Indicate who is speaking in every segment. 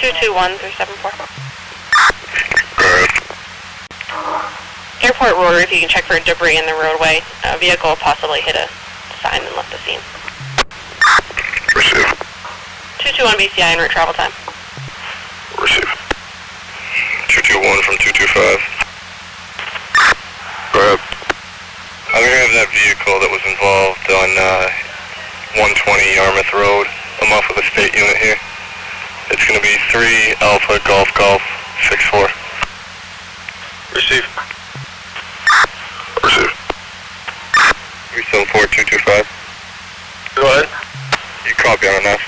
Speaker 1: 221-374. Airport Rotary, if you can check for debris in the roadway. A vehicle possibly hit a sign and left the scene.
Speaker 2: Receive.
Speaker 1: 221 BCI en route travel time.
Speaker 2: Receive. 221 from 225. Go ahead. I'm going to have that vehicle that was involved on 120 Yarmouth Road. I'm off with a state unit here. It's going to be 3 Alpha Golf Golf 64. Receive. Receive. 374-225. Go ahead. You copy on that.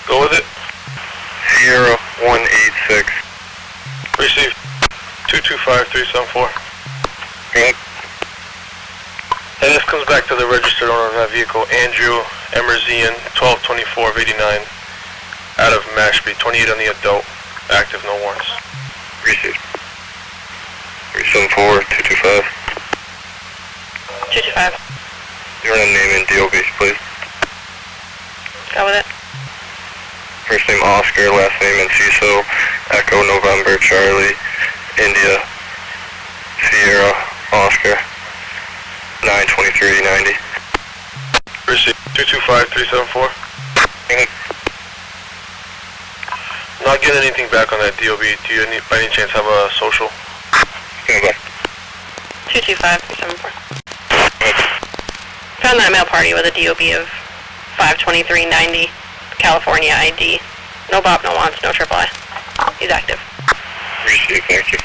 Speaker 2: Go with it. Sierra 186. Receive. 225-374. Go ahead. And this comes back to the registered owner of that vehicle, Andrew Emerzian, 1224 of 89, out of Mashpee, 28 on the adult, active, no warrants. Received. 374-225.
Speaker 1: 225.
Speaker 2: Your name and DOB, please.
Speaker 1: Go with it.
Speaker 2: First name Oscar, last name Enciso, Echo November Charlie, India, Sierra, Oscar. 92390. Receive. 225-374. Not getting anything back on that DOB. Do you by any chance have a social? Stand by.
Speaker 1: 225-374. Found that male party with a DOB of 52390, California ID. No bop, no wants, no triple I. He's active.
Speaker 2: Receive, thank you.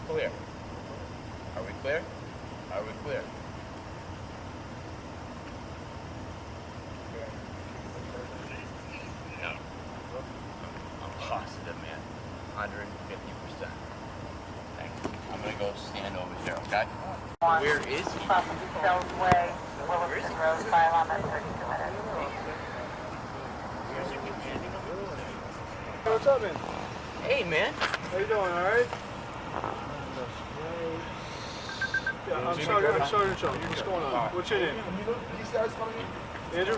Speaker 3: Clear. Are we clear? Are we clear? No. I'm positive, man. 150%. Thank you. I'm gonna go stand over here, okay? Where is he?
Speaker 4: Way, Williston Road, 5 on that 32 minutes.
Speaker 5: Hey, what's up, man?
Speaker 3: Hey, man.
Speaker 5: How you doing, alright? Yeah, I'm sorry to show you. What's going on? What's your name? Andrew?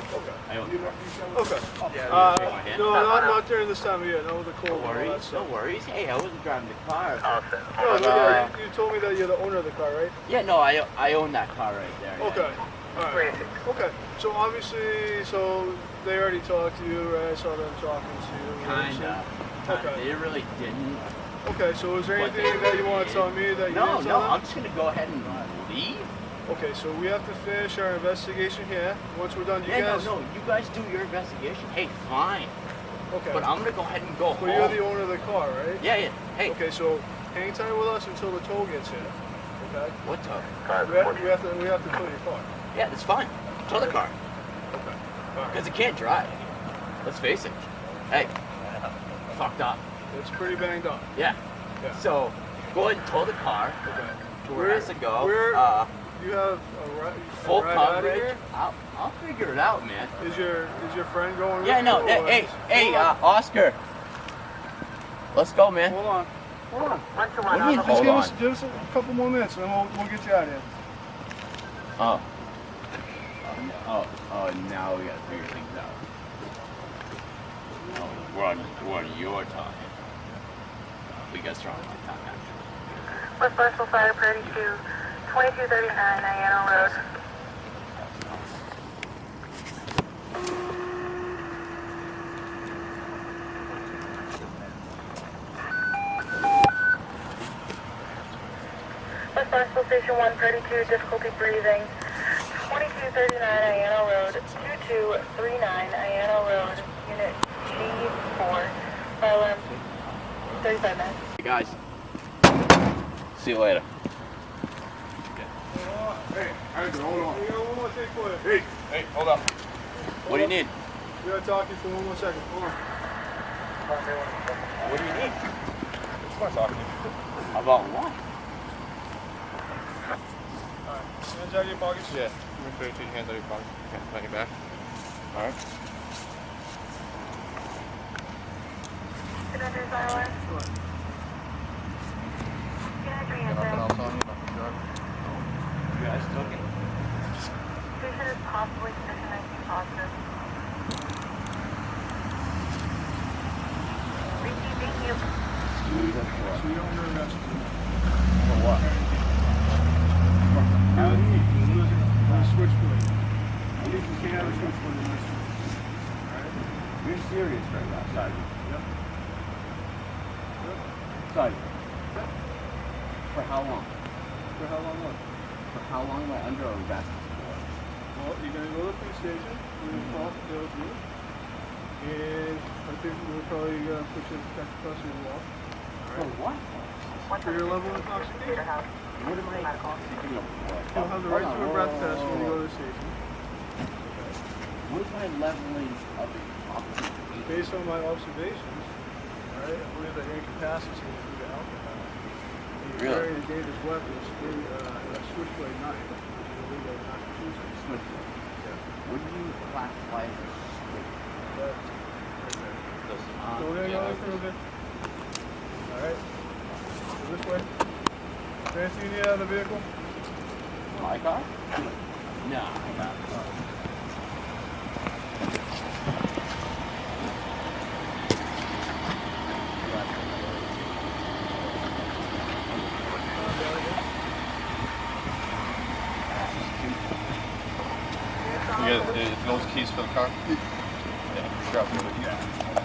Speaker 5: Okay. Okay. No, not during this time of year. No, the cold.
Speaker 3: No worries. No worries. Hey, I wasn't driving the car.
Speaker 5: No, yeah, you told me that you're the owner of the car, right?
Speaker 3: Yeah, no, I own that car right there.
Speaker 5: Okay. Alright. Okay. So obviously, they already talked to you, right? I saw them talking to you.
Speaker 3: Kinda.
Speaker 5: Okay.
Speaker 3: They really didn't.
Speaker 5: Okay, so is there anything that you want to tell me that you didn't tell them?
Speaker 3: I'm just gonna go ahead and leave.
Speaker 5: Okay, so we have to finish our investigation here. Once we're done, you guys...
Speaker 3: No, you guys do your investigation. Hey, fine.
Speaker 5: Okay.
Speaker 3: But I'm gonna go ahead and go home.
Speaker 5: But you're the owner of the car, right?
Speaker 3: Yeah. Hey.
Speaker 5: Okay, so hang tight with us until the tow gets here. Okay?
Speaker 3: What tow?
Speaker 5: We have to tow your car.
Speaker 3: Yeah, that's fine. Tow the car.
Speaker 5: Okay.
Speaker 3: Because it can't drive. Let's face it. Hey, fucked up.
Speaker 5: It's pretty banged up.
Speaker 3: Yeah. So, go ahead and tow the car.
Speaker 5: Okay.
Speaker 3: To where it has to go.
Speaker 5: You have
Speaker 3: full
Speaker 5: ride out of
Speaker 3: coverage.
Speaker 5: here?
Speaker 3: I'll figure it out, man.
Speaker 5: Is your friend going
Speaker 3: Yeah,
Speaker 5: with
Speaker 3: no.
Speaker 5: you, or
Speaker 3: Hey, Oscar. Let's go, man.
Speaker 5: Hold on.
Speaker 3: What do you mean, hold on?
Speaker 5: Just give us a couple more minutes and then we'll get you out of here.
Speaker 3: Oh, now we gotta figure things out. Oh, we're on your time. We got strong on my time, actually.
Speaker 4: West Barnstable Fire Party to 2239 Hyannis Road. West Barnstable Station 132, difficulty breathing. 2239 Hyannis Road, 2239 Hyannis Road, Unit G4, file 35 minutes.
Speaker 3: Hey, guys. See you later.
Speaker 5: Hey, Andrew, hold on. We got one more thing for you.
Speaker 3: Hey, hold up. What do you need?
Speaker 5: We gotta talk to you for one more second. Hold on.
Speaker 3: What do you need?
Speaker 2: Just want to talk to you.
Speaker 3: About what?
Speaker 5: Alright. Hands out of your pockets?
Speaker 2: Yeah. You're going to hands out your pocket. Okay, on your back. Alright.
Speaker 4: Commander Silence.
Speaker 5: Sure.
Speaker 4: Commander
Speaker 2: Nothing
Speaker 4: Answer.
Speaker 2: else on you? Nothing drug?
Speaker 3: You guys talking?
Speaker 4: Station is possibly condition 19 positive. Receiving you.
Speaker 5: So you're under arrest.
Speaker 3: For what?
Speaker 5: Switchblade. You can have a switchblade in this. Alright?
Speaker 3: You're serious right now, Sergeant.
Speaker 5: Yep. Yep.
Speaker 3: Sergeant.
Speaker 5: Yep.
Speaker 3: For how long?
Speaker 5: For how long what?
Speaker 3: For how long am I under arrest for?
Speaker 5: Well, you're gonna go to the police station, you're gonna call the jail you, and I think we're probably gonna put you in protective custody of the law.
Speaker 3: For what?
Speaker 5: For your level of intoxication.
Speaker 3: What am I picking up for?
Speaker 5: You'll have the right to a breath test when you go to the station.
Speaker 3: What is my leveling of intoxication?
Speaker 5: Based on my observations, alright, I believe that you're incapacitated due to alcohol. You're
Speaker 3: Really?
Speaker 5: carrying a dangerous weapon, a switchblade knife, which is illegal in Massachusetts.
Speaker 3: Switchblade.
Speaker 5: Yeah.
Speaker 3: What do you classify as a switchblade?
Speaker 5: That, right there. Don't hang on for a bit. Alright. Go this way. Fancy you need out of the vehicle?
Speaker 3: My car? No, I got it.
Speaker 2: You got those keys for the car? Yeah, sure. I'll give it.